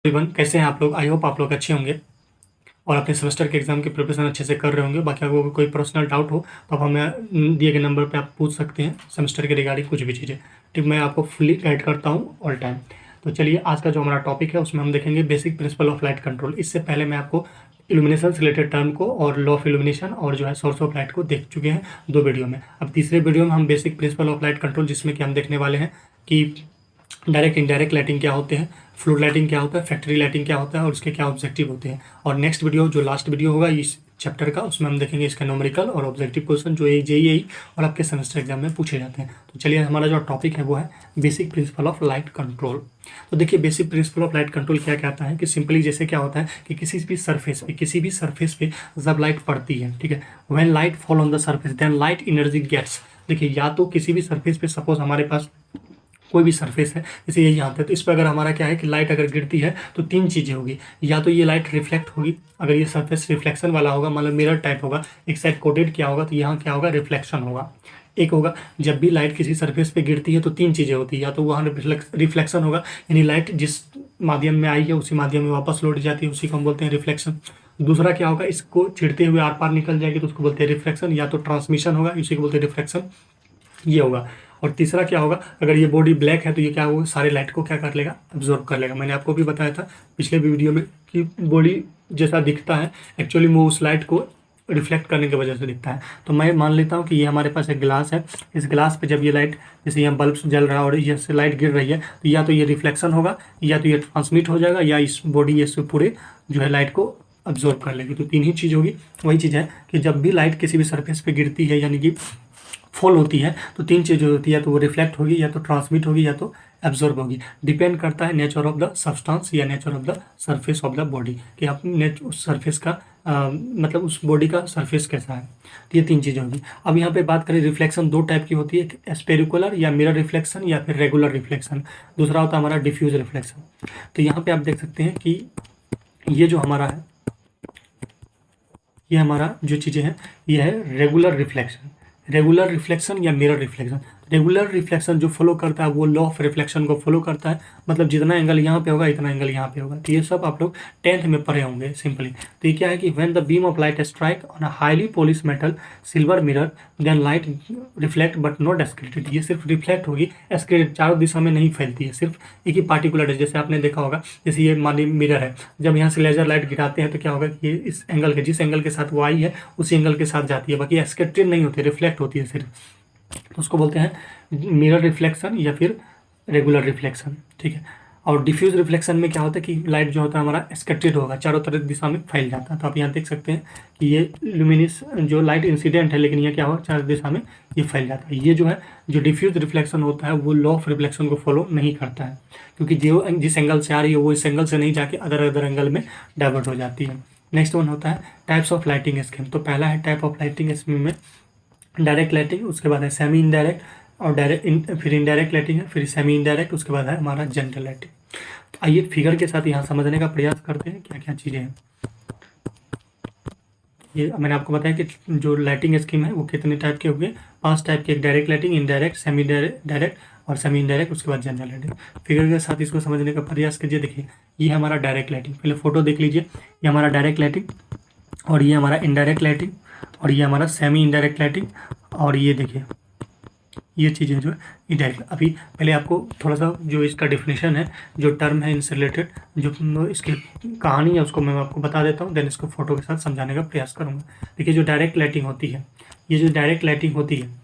Everyone, कैसे हैं आप लोग। आई होप आप लोग अच्छे होंगे और अपने सेमेस्टर के एग्जाम की प्रिपरेशन अच्छे से कर रहे होंगे। बाकी आपको कोई पर्सनल डाउट हो तो आप हमें दिए गए नंबर पे आप पूछ सकते हैं सेमेस्टर के रिगार्डिंग कुछ भी चीज़ें। ठीक, मैं आपको फुली गाइड करता हूँ ऑल टाइम। तो चलिए, आज का जो हमारा टॉपिक है उसमें हम देखेंगे basic principle of light control. इससे पहले मैं आपको इल्यूमिनेशन से रिलेटेड टर्म को और लॉ ऑफ इल्यूमिनेशन और जो है सोर्स ऑफ लाइट को देख चुके हैं 2 वीडियो में। अब तीसरे वीडियो में हम basic principle of light control, जिसमें कि हम देखने वाले हैं कि डायरेक्ट इनडायरेक्ट लाइटिंग क्या होते हैं, फ्लोर लाइटिंग क्या होता है, फैक्ट्री लाइटिंग क्या होता है और उसके क्या ऑब्जेक्टिव होते हैं। और नेक्स्ट वीडियो जो लास्ट वीडियो होगा इस चैप्टर का, उसमें हम देखेंगे इसका न्यूमेरिकल और ऑब्जेक्टिव क्वेश्चन जो जेईई और आपके सेमेस्टर एग्जाम में पूछे जाते हैं। तो चलिए, हमारा जो टॉपिक है वो है basic principle of light control. तो देखिए, basic principle of light control क्या कहता है कि सिंपली जैसे क्या होता है कि किसी भी सरफेस पे जब लाइट पड़ती है, ठीक है, when light fall on the surface then light energy gets. देखिए, या तो किसी भी सरफेस पे सपोज हमारे पास कोई भी सरफेस है, जैसे ये यहाँ पे, तो इस पर अगर हमारा क्या है कि लाइट अगर गिरती है तो 3 चीज़ें होगी। या तो ये लाइट रिफ्लेक्ट होगी, अगर ये सरफेस रिफ्लेक्शन वाला होगा, मतलब मिरर टाइप होगा, एक साइड कोटेड किया होगा, तो यहाँ क्या होगा, रिफ्लेक्शन होगा। एक होगा, जब भी लाइट किसी सरफेस पे गिरती है तो 3 चीज़ें होती है। या तो वहाँ रिफ्लेक्शन होगा, यानी लाइट जिस माध्यम में आई है उसी माध्यम में वापस लौट जाती है, उसी को हम बोलते हैं रिफ्लेक्शन। दूसरा क्या होगा, इसको छिड़ते हुए आर पार निकल जाएगी तो उसको बोलते हैं रिफ्लेक्शन। या तो ट्रांसमिशन होगा, इसी को बोलते हैं रिफ्लेक्शन, ये होगा। और तीसरा क्या होगा, अगर ये बॉडी ब्लैक है तो ये क्या होगा, सारे लाइट को क्या कर लेगा, अब्जॉर्ब कर लेगा। मैंने आपको भी बताया था पिछले वीडियो में कि बॉडी जैसा दिखता है एक्चुअली वो उस लाइट को रिफ्लेक्ट करने की वजह से दिखता है। तो मैं मान लेता हूँ कि ये हमारे पास एक ग्लास है, इस ग्लास पे जब ये लाइट, जैसे यहाँ बल्ब जल रहा है और ये से लाइट गिर रही है, तो या तो ये रिफ्लेक्शन होगा, या तो ये ट्रांसमिट हो जाएगा, या इस बॉडी इससे पूरे जो है लाइट को अब्जॉर्ब कर लेगी। तो 3 ही चीज़ होगी। वही चीज़ है कि जब भी लाइट किसी भी सरफेस पे गिरती है यानी कि फॉल होती है तो 3 चीज़ें होती है, या तो वो रिफ्लेक्ट होगी, या तो ट्रांसमिट होगी, या तो एब्जॉर्ब होगी। डिपेंड करता है नेचर ऑफ द सब्सटेंस या nature of the surface of the body, कि आप उस सरफेस का मतलब उस बॉडी का सरफेस कैसा है। तो ये 3 चीज़ें होगी। अब यहाँ पे बात करें, रिफ्लेक्शन 2 टाइप की होती है, एक स्पेरिकुलर या मिरर रिफ्लेक्शन, या फिर रेगुलर रिफ्लेक्शन। दूसरा होता है हमारा डिफ्यूज रिफ्लेक्शन। तो यहाँ पे आप देख सकते हैं कि ये जो हमारा है, ये हमारा जो चीज़ें हैं ये है रेगुलर रिफ्लेक्शन या मिरर रिफ्लेक्शन। रेगुलर रिफ्लेक्शन जो फॉलो करता है वो लॉ ऑफ रिफ्लेक्शन को फॉलो करता है, मतलब जितना एंगल यहाँ पे होगा इतना एंगल यहाँ पे होगा। तो ये सब आप लोग 10th में पढ़े होंगे सिंपली। तो ये क्या है कि when the beam of light strike on a highly polish metal silver mirror then light reflect but not excreted. ये सिर्फ रिफ्लेक्ट होगी, एस्क्रेटेड चारों दिशा में नहीं फैलती है, सिर्फ एक ही पार्टिकुलर है। जैसे आपने देखा होगा, जैसे ये मानी मिरर है, जब यहाँ से लेजर लाइट गिराते हैं तो क्या होगा कि ये इस एंगल के, जिस एंगल के साथ वो आई है उसी एंगल के साथ जाती है, बाकी एस्क्रेटेड नहीं होती, रिफ्लेक्ट होती है सिर्फ। तो उसको बोलते हैं मिरर रिफ्लेक्शन या फिर रेगुलर रिफ्लेक्शन, ठीक है। और डिफ्यूज रिफ्लेक्शन में क्या होता है कि लाइट जो होता है हमारा स्कैटर्ड होगा, चारों तरफ दिशा में फैल जाता है। तो आप यहाँ देख सकते हैं कि ये ल्यूमिनस जो लाइट इंसिडेंट है, लेकिन ये क्या होगा, चारों दिशा में ये फैल जाता है। ये जो है जो डिफ्यूज रिफ्लेक्शन होता है वो लॉ ऑफ रिफ्लेक्शन को फॉलो नहीं करता है, क्योंकि जो जिस एंगल से आ रही है वो इस एंगल से नहीं जाके अदर एंगल में डाइवर्ट हो जाती है। नेक्स्ट वन होता है टाइप्स ऑफ लाइटिंग स्कीम। तो पहला है टाइप ऑफ लाइटिंग स्कीम में डायरेक्ट लाइटिंग, उसके बाद है सेमी इनडायरेक्ट, और फिर इनडायरेक्ट लाइटिंग है, फिर सेमी इनडायरेक्ट, उसके बाद है हमारा जनरल लाइटिंग। तो आइए फिगर के साथ यहाँ समझने का प्रयास करते हैं क्या क्या चीज़ें हैं। ये मैंने आपको बताया कि जो लाइटिंग स्कीम है वो कितने टाइप के होंगे, 5 टाइप के। एक direct lighting, indirect, semi direct और सेमी इनडायरेक्ट, उसके बाद जनरल लाइटिंग। फिगर के साथ इसको समझने का प्रयास कीजिए। देखिए, ये हमारा डायरेक्ट लाइटिंग, पहले फोटो देख लीजिए। ये हमारा डायरेक्ट लाइटिंग, और ये हमारा इनडायरेक्ट लाइटिंग, और ये हमारा सेमी इनडायरेक्ट लाइटिंग, और ये देखिए ये चीज़ें जो है इनडायरेक्ट। अभी पहले आपको थोड़ा सा जो इसका डेफिनेशन है, जो टर्म है इनसे रिलेटेड, जो इसकी कहानी है उसको मैं आपको बता देता हूँ, देन इसको फोटो के साथ समझाने का प्रयास करूँगा। देखिए, जो डायरेक्ट लाइटिंग होती है, ये जो डायरेक्ट लाइटिंग होती है,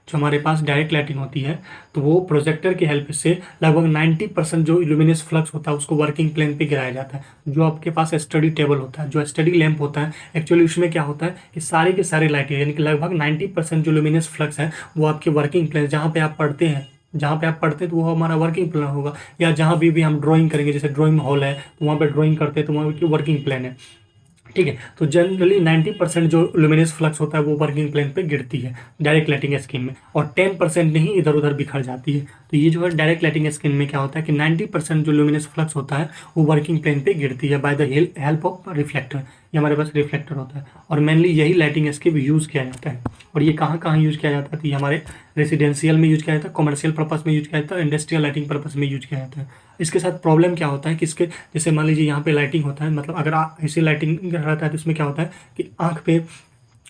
जो हमारे पास डायरेक्ट लाइटिंग होती है, तो वो प्रोजेक्टर की हेल्प से लगभग 90% जो इल्यूमिनस फ्लक्स होता है उसको वर्किंग प्लेन पे गिराया जाता है। जो आपके पास स्टडी टेबल होता है, जो स्टडी लैंप होता है, एक्चुअली उसमें क्या होता है कि सारे के सारे लाइटें, यानी कि लगभग 90% जो लुमिनस फ्लक्स है वो आपके वर्किंग प्लेन, जहाँ पे आप पढ़ते हैं तो वो हमारा वर्किंग प्लान होगा। या जहाँ भी हम ड्राइंग करेंगे, जैसे ड्राइंग हॉल है तो वहाँ पे ड्राइंग करते हैं तो वहाँ की वर्किंग प्लान है, ठीक है। तो जनरली 90% जो लुमिनस फ्लक्स होता है वो वर्किंग प्लेन पे गिरती है डायरेक्ट लाइटिंग स्कीम में, और 10% नहीं इधर उधर बिखर जाती है। तो ये जो है डायरेक्ट लाइटिंग स्कीम में क्या होता है कि 90% जो लुमिनस फ्लक्स होता है वो वर्किंग प्लेन पे गिरती है by the help of reflector. ये हमारे पास रिफ्लेक्टर होता है, और मेनली यही लाइटिंग स्कीम यूज़ किया जाता है। और ये कहाँ कहाँ यूज़ किया जाता है, तो ये हमारे रेसिडेंशियल में यूज़ किया जाता है, कॉमर्शियल पर्पस में यूज़ किया जाता है, इंडस्ट्रियल लाइटिंग पर्पस में यूज़ किया जाता है। इसके साथ प्रॉब्लम क्या होता है कि इसके जैसे मान लीजिए यहाँ पे लाइटिंग होता है, मतलब अगर ऐसे लाइटिंग रहता है तो इसमें क्या होता है कि आँख पे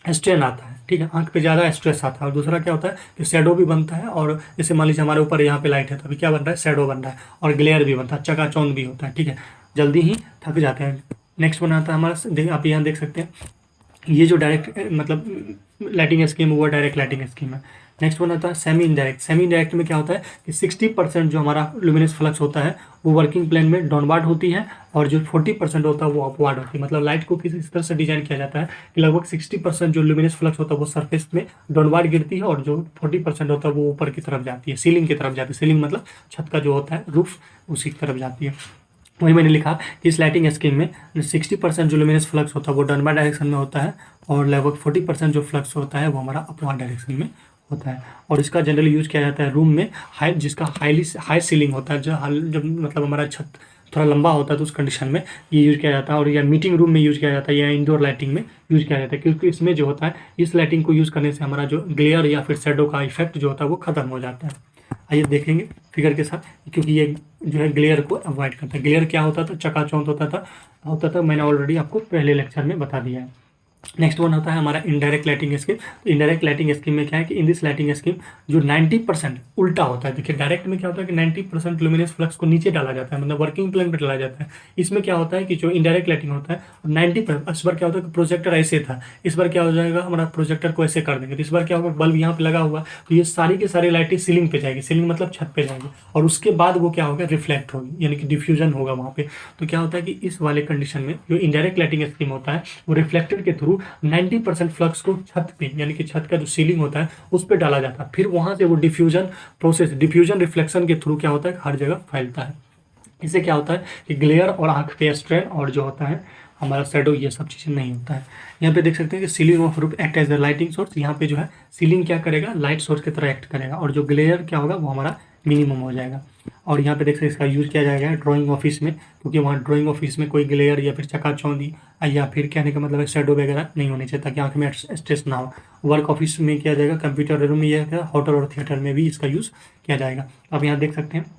स्ट्रेन आता है, ठीक है, आँख पे ज़्यादा स्ट्रेस आता है। और दूसरा क्या होता है कि शेडो भी बनता है, और जैसे मान लीजिए हमारे ऊपर यहाँ पे लाइट है तो अभी क्या बन रहा है, शेडो बन रहा है, और ग्लेयर भी बनता है, चकाचौंध भी होता है, ठीक है, जल्दी ही थक जाते हैं। नेक्स्ट बनाता है हमारा, आप यहाँ देख सकते हैं ये जो डायरेक्ट मतलब लाइटिंग स्कीम वो डायरेक्ट लाइटिंग स्कीम है। नेक्स्ट वन आता है सेमी इंडायरेक्ट। सेमी इंडायरेक्ट में क्या होता है कि 60% जो हमारा लुमिनस फ्लक्स होता है वो वर्किंग प्लेन में डाउनवार्ड होती है, और जो 40% होता है वो अपवार्ड होती है। मतलब लाइट को किसी इस तरह से डिजाइन किया जाता है कि लगभग 60% जो लुमिनस फ्लक्स होता है वो सरफेस में डाउनवार्ड गिरती है, और जो 40% होता है वो ऊपर की तरफ जाती है, सीलिंग की तरफ जाती है। सीलिंग मतलब छत का जो होता है रूफ, उसी की तरफ जाती है। वही मैंने लिखा कि इस लाइटिंग स्कीम में 60% जो लुमिनस फ्लक्स होता है वो डाउनवार्ड डायरेक्शन में होता है, और लगभग 40% जो फ्लक्स होता है वो हमारा अपवार्ड डायरेक्शन में होता है। और इसका जनरली यूज़ किया जाता है रूम में जिसका हाई सीलिंग होता है, जब मतलब हमारा छत थोड़ा लंबा होता है तो उस कंडीशन में ये यूज़ किया जाता है, और या मीटिंग रूम में यूज़ किया जाता है, या इंडोर लाइटिंग में यूज़ किया जाता है। क्योंकि इसमें जो होता है इस लाइटिंग को यूज़ करने से हमारा जो ग्लेयर या फिर शेडो का इफेक्ट जो होता है वो खत्म हो जाता है। आइए देखेंगे फिगर के साथ, क्योंकि ये जो है ग्लेयर को अवॉइड करता है। ग्लेयर क्या होता था, चकाचौंध होता था, मैंने ऑलरेडी आपको पहले लेक्चर में बता दिया है। नेक्स्ट वन होता है हमारा इनडायरेक्ट लाइटिंग स्कीम। तो इनडायरेक्ट लाइटिंग स्कीम में क्या है कि इन दिस लाइटिंग स्कीम जो 90% उल्टा होता है। देखिए डायरेक्ट में क्या होता है कि 90% लुमिनस फ्लक्स को नीचे डाला जाता है, मतलब वर्किंग प्लेन पे डाला जाता है। इसमें क्या होता है कि जो इनडायरेक्ट लाइटिंग होता है 90%, इस बार क्या होता है कि प्रोजेक्टर ऐसे था, इस बार क्या हो जाएगा हमारा प्रोजेक्टर को ऐसे कर देंगे, तो इस बार क्या होगा बल्ब यहाँ पे लगा हुआ, तो ये सारी की सारी लाइटें सीलिंग पे जाएगी, सीलिंग मतलब छत पे जाएगी, और उसके बाद वो क्या होगा, रिफ्लेक्ट होगी, यानी कि डिफ्यूजन होगा वहाँ पे। तो क्या होता है कि इस वाले कंडीशन में जो इनडायरेक्ट लाइटिंग स्कीम होता है वो रिफ्लेक्टर के थ्रू 90% फ्लक्स को छत पे, यानी कि छत का जो सीलिंग होता है उस पर डाला जाता है। फिर वहां से वो डिफ्यूजन प्रोसेस, डिफ्यूजन रिफ्लेक्शन के थ्रू क्या होता है हर जगह फैलता है। इससे क्या होता है कि ग्लेयर और आंख पे स्ट्रेन और जो होता है हमारा शेडो, ये सब चीज़ें नहीं होता है। यहाँ पे देख सकते हैं कि ceiling of roof act as a lighting source. यहाँ पे जो है सीलिंग क्या करेगा, लाइट सोर्स की तरह एक्ट करेगा, और जो ग्लेयर क्या होगा वो हमारा मिनिमम हो जाएगा। और यहाँ पे देख सकते हैं इसका यूज़ किया जाएगा ड्राइंग ऑफिस में, क्योंकि वहाँ ड्राइंग ऑफिस में कोई ग्लेयर या फिर चकाचौंधी या फिर कहने का मतलब शेडो वगैरह नहीं होनी चाहिए, ताकि आंख में स्ट्रेस ना हो। वर्क ऑफिस में किया जाएगा, कंप्यूटर रूम में यह है, होटल और थिएटर में भी इसका यूज़ किया जाएगा। अब यहाँ देख सकते हैं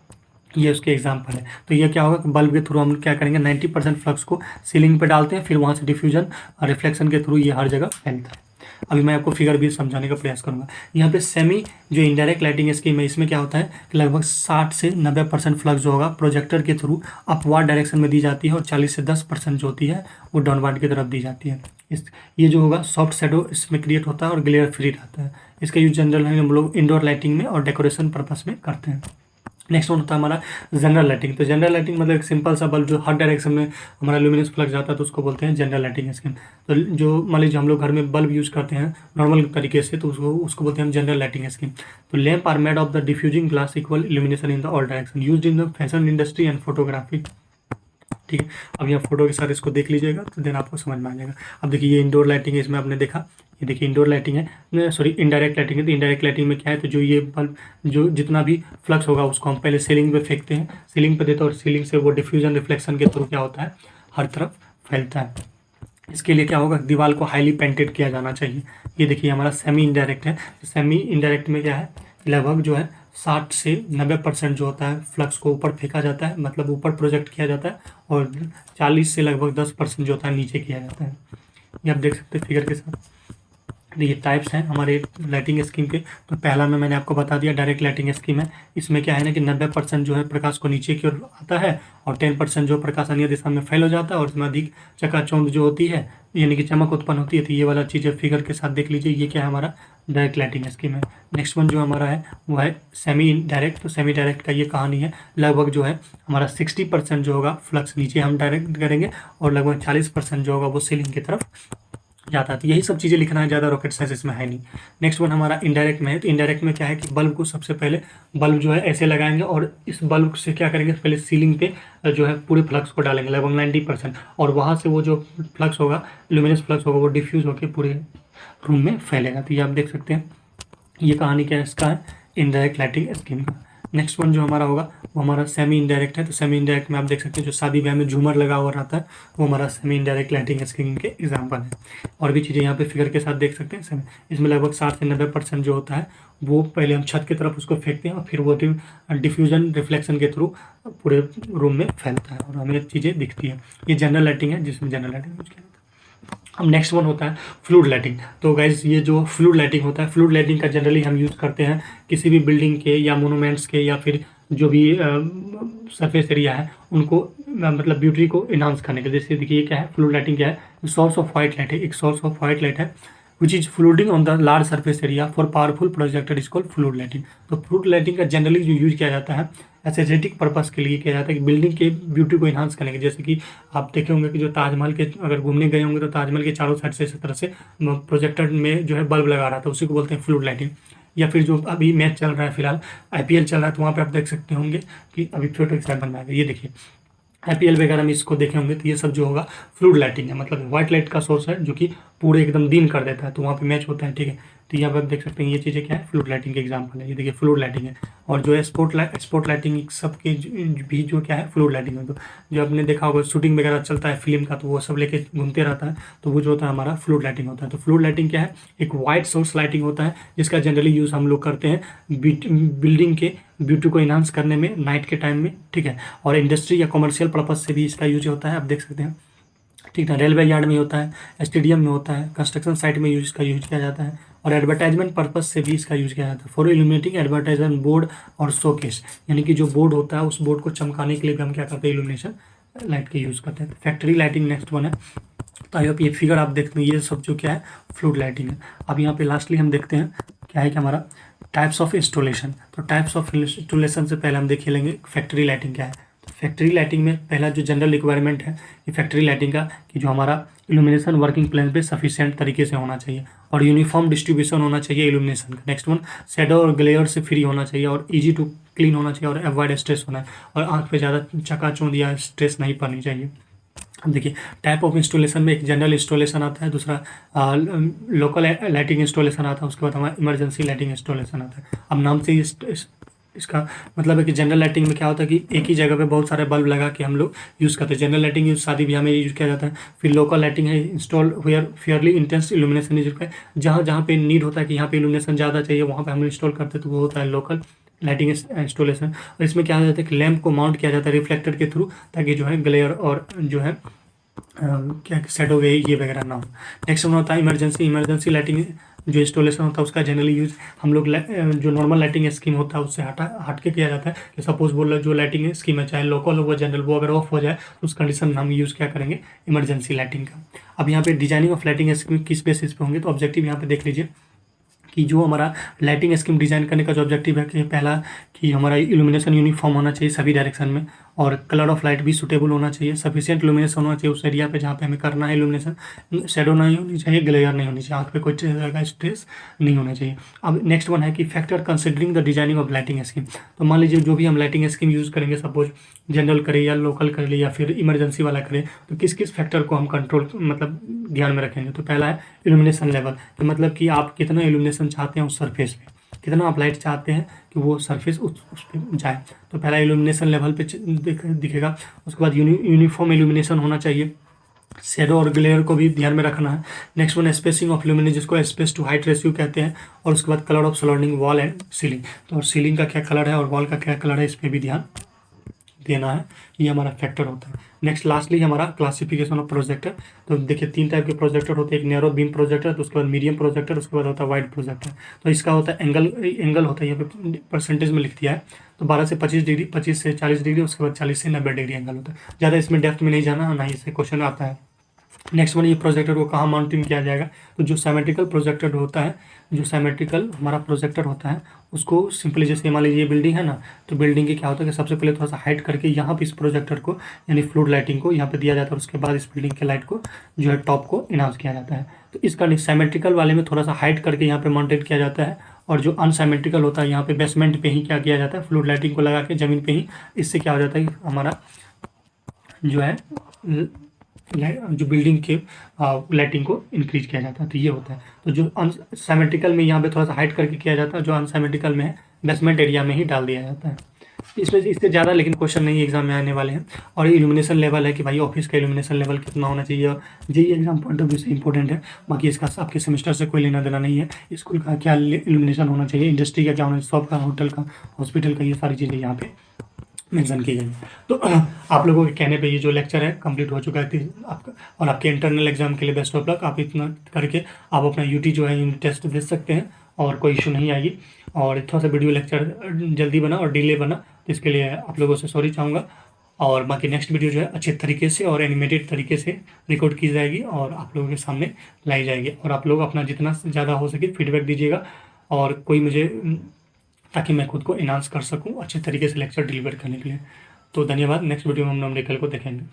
ये उसके एग्जाम्पल है। तो ये क्या होगा कि बल्ब के थ्रू हम क्या करेंगे, 90% फ्लक्स को सीलिंग पे डालते हैं, फिर वहाँ से डिफ्यूजन और रिफ्लेक्शन के थ्रू ये हर जगह फैलता है। अभी मैं आपको फिगर भी समझाने का प्रयास करूंगा। यहाँ पे सेमी जो इनडायरेक्ट लाइटिंग स्कीम है, इसमें क्या होता है कि लगभग 60 से 90% फ्लक्स जो होगा प्रोजेक्टर के थ्रू अपवार्ड डायरेक्शन में दी जाती है, और 40 से 10% जो होती है वो डाउनवार्ड की तरफ दी जाती है। ये जो होगा सॉफ्ट शेडो इसमें क्रिएट होता है और ग्लेयर फ्री रहता है। इसका यूज जनरल हम लोग इंडोर लाइटिंग में और डेकोरेशन पर्पस में करते हैं। नेक्स्ट वन होता है हमारा जनरल लाइटिंग। तो जनरल लाइटिंग मतलब एक सिंपल सा बल्ब जो हर डायरेक्शन में हमारा लुमिनस फ्लक्स जाता है तो उसको बोलते हैं जनरल लाइटिंग स्कीम। तो जो मान लीजिए हम लोग घर में बल्ब यूज़ करते हैं नॉर्मल तरीके से, तो उसको बोलते हैं हम जनरल लाइटिंग स्कीम। तो lamp are made of the diffusing glass equal illumination in the all direction used in the fashion industry and photography. ठीक है, अब यहाँ फोटो के साथ इसको देख लीजिएगा तो देन आपको समझ में आ जाएगा। अब देखिए ये इंडोर लाइटिंग है, इसमें आपने देखा, ये देखिए इंडोर लाइटिंग है, सॉरी इनडायरेक्ट लाइटिंग है। तो इनडायरेक्ट लाइटिंग में क्या है, तो जो ये बल्ब जो जितना भी फ्लक्स होगा उसको हम पहले सीलिंग पे फेंकते हैं, सीलिंग पे देते हैं, और सीलिंग से वो डिफ्यूजन रिफ्लेक्शन के थ्रू क्या होता है हर तरफ फैलता है। इसके लिए क्या होगा, दीवार को हाईली पेंटेड किया जाना चाहिए। ये देखिए हमारा सेमी इनडायरेक्ट है। सेमी इनडायरेक्ट में क्या है, लगभग जो है 60 से 90% जो होता है फ्लक्स को ऊपर फेंका जाता है, मतलब ऊपर प्रोजेक्ट किया जाता है, और 40 से लगभग 10% जो होता है नीचे किया जाता है। ये आप देख सकते हैं फिगर के साथ। ये टाइप्स हैं हमारे लाइटिंग स्कीम के। तो पहला में मैंने आपको बता दिया डायरेक्ट लाइटिंग स्कीम है। इसमें क्या है ना कि 90% जो है प्रकाश को नीचे की ओर आता है, और 10% जो प्रकाश अन्य दिशा में फैल हो जाता है, और इसमें अधिक चकाचौंध जो होती है यानी कि चमक उत्पन्न होती है। तो ये वाला चीज़ फिगर के साथ देख लीजिए, ये क्या है हमारा डायरेक्ट लाइटिंग स्कीम है। नेक्स्ट वन जो हमारा है वो है सेमी डायरेक्ट। तो सेमी डायरेक्ट का ये कहानी है, लगभग जो है हमारा 60% जो होगा फ्लक्स नीचे हम डायरेक्ट करेंगे, और लगभग 40% जो होगा वो सीलिंग की तरफ जाता है। तो यही सब चीज़ें लिखना है, ज़्यादा रॉकेट साइंस इसमें है नहीं। नेक्स्ट वन हमारा इनडायरेक्ट में है। तो इनडायरेक्ट में क्या है कि बल्ब को सबसे पहले बल्ब जो है ऐसे लगाएंगे, और इस बल्ब से क्या करेंगे, पहले सीलिंग पे जो है पूरे फ्लक्स को डालेंगे लगभग 90%, और वहाँ से वो जो फ्लक्स होगा लुमिनस फ्लक्स होगा वो डिफ्यूज़ होकर पूरे रूम में फैलेगा। तो ये आप देख सकते हैं, ये कहानी क्या है इसका है इनडायरेक्ट लाइटिंग स्कीम का। नेक्स्ट वन जो हमारा होगा वो हमारा सेमी इनडायरेक्ट है। तो सेमी इनडायरेक्ट में आप देख सकते हैं जो शादी ब्याह में झूमर लगा हुआ रहता है वो हमारा सेमी इनडायरेक्ट लाइटिंग स्कीम के एग्जाम्पल है। और भी चीज़ें यहाँ पे फिगर के साथ देख सकते हैं। इसमें लगभग 60 से 90% जो होता है वो पहले हम छत की तरफ उसको फेंकते हैं और फिर वो डिफ्यूजन रिफ्लेक्शन के थ्रू पूरे रूम में फैलता है और हमें चीज़ें दिखती हैं। ये जनरल लाइटिंग है जिसमें जनरल लाइटिंग यूज किया जाता है। अब नेक्स्ट वन होता है फ्लूड लाइटिंग। तो गाइज ये जो फ्लूड लाइटिंग होता है, फ्लूड लाइटिंग का जनरली हम यूज़ करते हैं किसी भी बिल्डिंग के या मोनूमेंट्स के या फिर जो भी सरफेस एरिया है उनको मतलब ब्यूटी को इन्हांस करने के लिए। जैसे देखिए क्या है फ्लूड लाइटिंग क्या है, सोर्स ऑफ वाइट लाइट है, एक सोर्स ऑफ वाइट लाइट है which is flooding on the large surface area for powerful projector is called flood lighting. तो फ्लूड लाइटिंग का जनरली जो यूज किया जाता है एस्थेटिक पर्पस के लिए किया जाता है कि बिल्डिंग के ब्यूटी को इन्हांस करने के। जैसे कि आप देखे होंगे कि जो ताजमहल के अगर घूमने गए होंगे तो ताजमहल के चारों साइड से इस तरह से प्रोजेक्टर में जो है बल्ब लगा रहा था, उसी को बोलते हैं फ्लूड लाइटिंग। या फिर जो अभी मैच चल रहा है फिलहाल IPL चल रहा है तो वहाँ पे आप देख सकते होंगे कि अभी फोटो एग्जाम्पल में आएगा, ये देखिए IPL वगैरह में इसको देखे होंगे तो ये सब जो होगा फ्लूड लाइटिंग है, मतलब व्हाइट लाइट का सोर्स है जो कि पूरे एकदम दिन कर देता है तो वहाँ पे मैच होता है। ठीक है, तो यहाँ पर आप देख सकते हैं ये चीज़ें क्या है फ्लूड लाइटिंग के एग्जाम्पल है। ये देखिए फ्लूड लाइटिंग है। और जो है स्पॉट लाइटिंग सब के भी जो क्या है फ्लूड लाइटिंग है। तो जो आपने देखा होगा शूटिंग वगैरह चलता है फिल्म का तो वो सब लेके घूमते रहता है तो वो जो होता है हमारा फ्लूड लाइटिंग होता है। तो फ्लूड लाइटिंग क्या है, एक वाइट सोर्स लाइटिंग होता है जिसका जनरली यूज़ हम लोग करते हैं बिल्डिंग के ब्यूटी को इन्हांस करने में नाइट के टाइम में। ठीक है, और इंडस्ट्री या कमर्शियल पर्पज से भी इसका यूज होता है, आप देख सकते हैं। ठीक है, रेलवे यार्ड में होता है, स्टेडियम में होता है, कंस्ट्रक्शन साइट में इसका यूज किया जाता है और एडवर्टाइजमेंट पर्पज से भी इसका यूज किया जाता है फॉर इल्यूमिनेटिंग एडवर्टाइजमेंट बोर्ड और शोकेस, यानी कि जो बोर्ड होता है उस बोर्ड को चमकाने के लिए भी हम क्या करते हैं इल्यूमिनेशन लाइट के यूज़ करते हैं। फैक्ट्री लाइटिंग नेक्स्ट वन है। तो आई होप ये फिगर आप देखते हैं ये सब जो क्या है फ्लूड लाइटिंग है। अब यहाँ पे लास्टली हम देखते हैं क्या है कि हमारा टाइप्स ऑफ इंस्टॉलेशन। तो टाइप्स ऑफ इंस्टॉलेशन से पहले हम देख लेंगे फैक्ट्री लाइटिंग क्या है। तो फैक्ट्री लाइटिंग में पहला जो जनरल रिक्वायरमेंट है कि फैक्ट्री लाइटिंग का कि जो हमारा इल्यूमिनेशन वर्किंग प्लेन पे सफिशिएंट तरीके से होना चाहिए और यूनिफॉर्म डिस्ट्रीब्यूशन होना चाहिए इल्यूमिनेशन का। नेक्स्ट वन शैडो और ग्लेयर से फ्री होना चाहिए और इजी टू क्लीन होना चाहिए और अवॉइड स्ट्रेस होना है और आँख पे ज़्यादा चकाचौंध या स्ट्रेस नहीं पड़नी चाहिए। अब देखिए टाइप ऑफ इंस्टॉलेशन में एक जनरल इंस्टॉलेशन आता है, दूसरा लोकल लाइटिंग इंस्टॉलेशन आता है, उसके बाद हमारा इमरजेंसी लाइटिंग इंस्टॉलेशन आता है। अब नाम से इसका मतलब है कि जनरल लाइटिंग में क्या होता है कि एक ही जगह पे बहुत सारे बल्ब लगा के हम लोग यूज़ करते हैं। जनरल लाइटिंग यूज शादी ब्याह में यूज़ किया जाता है। फिर लोकल लाइटिंग है install where fairly intense illumination is required, जहाँ जहाँ पे नीड होता है कि यहाँ पे इल्यूमिनेशन ज़्यादा चाहिए वहाँ पे हम इंस्टॉल करते हैं तो वो होता है लोकल लाइटिंग इंस्टॉलेशन। और इसमें क्या होता है कि लैंप को माउंट किया जाता है रिफ्लेक्टर के थ्रू ताकि जो है ग्लेयर और जो है क्या शैडो वे ये वगैरह ना हो। नेक्स्ट वन होता है इमरजेंसी लाइटिंग जो इंस्टॉलेशन होता है उसका जनरली यूज हम लोग जो नॉर्मल लाइटिंग स्कीम होता है उससे हट के किया जाता है। कि सपोज बोल रहे जो लाइटिंग स्कीम है चाहे लोकल हो जनरल वो अगर ऑफ हो जाए तो उस कंडीशन में हम यूज़ क्या करेंगे इमरजेंसी लाइटिंग का। अब यहाँ पे डिजाइनिंग ऑफ लाइटिंग स्कीम किस बेसिस पे होंगे तो ऑब्जेक्टिव यहाँ पे देख लीजिए कि जो हमारा लाइटिंग स्कीम डिज़ाइन करने का जो ऑब्जेक्टिव है कि पहला कि हमारा इल्यूमिनेशन यूनिफॉर्म होना चाहिए सभी डायरेक्शन में और कलर ऑफ लाइट भी सूटेबल होना चाहिए, सफिशिएंट इल्यूमिनेशन होना चाहिए उस एरिया पे जहाँ पे हमें करना है इल्यूमिनेशन, शैडो नहीं होनी चाहिए, ग्लेयर नहीं होनी चाहिए, आँख पे कोई तरह का स्ट्रेस नहीं होना चाहिए। अब नेक्स्ट वन है कि factor considering the designing of lighting scheme. तो मान लीजिए जो भी हम लाइटिंग स्कीम यूज़ करेंगे सपोज जनरल करें या लोकल कर ले या फिर इमरजेंसी वाला करें तो किस किस फैक्टर को हम कंट्रोल मतलब ध्यान में रखेंगे। तो पहला है इल्यूमिनेशन लेवल, तो मतलब कि आप कितना इल्यूमिनेशन चाहते हैं उस सरफेस पे, कितना आप लाइट चाहते हैं कि वो सरफेस उस पर जाए। तो पहला इल्यूमिनेशन लेवल पे दिखेगा। उसके बाद यूनिफॉर्म इल्यूमिनेशन होना चाहिए, शैडो और ग्लेयर को भी ध्यान में रखना है। नेक्स्ट वन स्पेसिंग ऑफ ल्यूमिनेशन जिसको स्पेस टू हाइट रेशियो कहते हैं और उसके बाद colour of surrounding wall and ceiling. तो सीलिंग का क्या कलर है और वॉल का क्या कलर है इस पर भी ध्यान देना है, ये हमारा फैक्टर होता है। नेक्स्ट लास्टली हमारा क्लासिफिकेशन ऑफ प्रोजेक्टर। तो देखिए 3 टाइप के प्रोजेक्टर होते हैं, एक नैरो बीम प्रोजेक्टर, तो उसके बाद मीडियम प्रोजेक्टर, उसके बाद होता है वाइड प्रोजेक्टर। तो इसका होता है एंगल होता है यहाँ पे परसेंटेज में लिख दिया है तो 12 से 25 डिग्री, 25 से 40 डिग्री, उसके बाद 40 से 90 डिग्री एंगल होता है। ज़्यादा इसमें डेप्थ में नहीं जाना, ना ही इससे क्वेश्चन आता है। नेक्स्ट वन ये प्रोजेक्टर को कहाँ माउंटिंग किया जाएगा। तो जो सिमेट्रिकल प्रोजेक्टर होता है, जो सिमेट्रिकल हमारा प्रोजेक्टर होता है उसको सिंपली जैसे मान लीजिए ये बिल्डिंग है ना, तो बिल्डिंग के क्या होता है कि सबसे पहले थोड़ा सा हाइट करके यहाँ पे इस प्रोजेक्टर को यानी फ्लूड लाइटिंग को यहाँ पे दिया जाता है और उसके बाद इस बिल्डिंग के लाइट को जो है टॉप को इनहांस किया जाता है। तो इसका सिमेट्रिकल वाले में थोड़ा सा हाइट करके यहाँ पे माउंटेड किया जाता है और जो अनसिमेट्रिकल होता है यहाँ पे बेसमेंट पे ही क्या किया जाता है फ्लूड लाइटिंग को लगा के ज़मीन पे ही। इससे क्या हो जाता है कि हमारा जो है जो बिल्डिंग के लाइटिंग को इंक्रीज किया जाता है। तो ये होता है। तो जो अनसिमेट्रिकल में यहाँ पे थोड़ा सा हाइट करके किया जाता है, जो अनसिमेट्रिकल में है बेसमेंट एरिया में ही डाल दिया जाता है। इसमें इससे ज़्यादा लेकिन क्वेश्चन नहीं एग्जाम में आने वाले हैं। और इल्यूमिनेशन लेवल है कि भाई ऑफिस का इल्यूमिनेशन लेवल कितना होना चाहिए, और JEE exam point of view से इंपॉर्टेंट है। बाकी इसका आपके सेमेस्टर से कोई लेना देना नहीं है। स्कूल का क्या इल्यूमिनेशन होना चाहिए, इंडस्ट्री का क्या होना चाहिए, शॉप का, होटल का, हॉस्पिटल का, ये सारी चीज़ें यहाँ पे मेंशन की गई है। तो आप लोगों के कहने पे ये जो लेक्चर है कंप्लीट हो चुका है आपका, और आपके इंटरनल एग्जाम के लिए बेस्ट ऑफ लक। आप इतना करके आप अपना यूटी जो है यूनिट टेस्ट दे सकते हैं और कोई इशू नहीं आएगी। और थोड़ा सा वीडियो लेक्चर जल्दी बना और डिले बना, तो इसके लिए आप लोगों से सॉरी चाहूँगा। और बाकी नेक्स्ट वीडियो जो है अच्छे तरीके से और एनिमेटेड तरीके से रिकॉर्ड की जाएगी और आप लोगों के सामने लाई जाएगी। और आप लोग अपना जितना ज़्यादा हो सके फीडबैक दीजिएगा, और कोई मुझे, ताकि मैं खुद को इनहांस कर सकूं अच्छे तरीके से लेक्चर डिलीवर करने के लिए। तो धन्यवाद। नेक्स्ट वीडियो में हम न्यूमेरिकल को देखेंगे।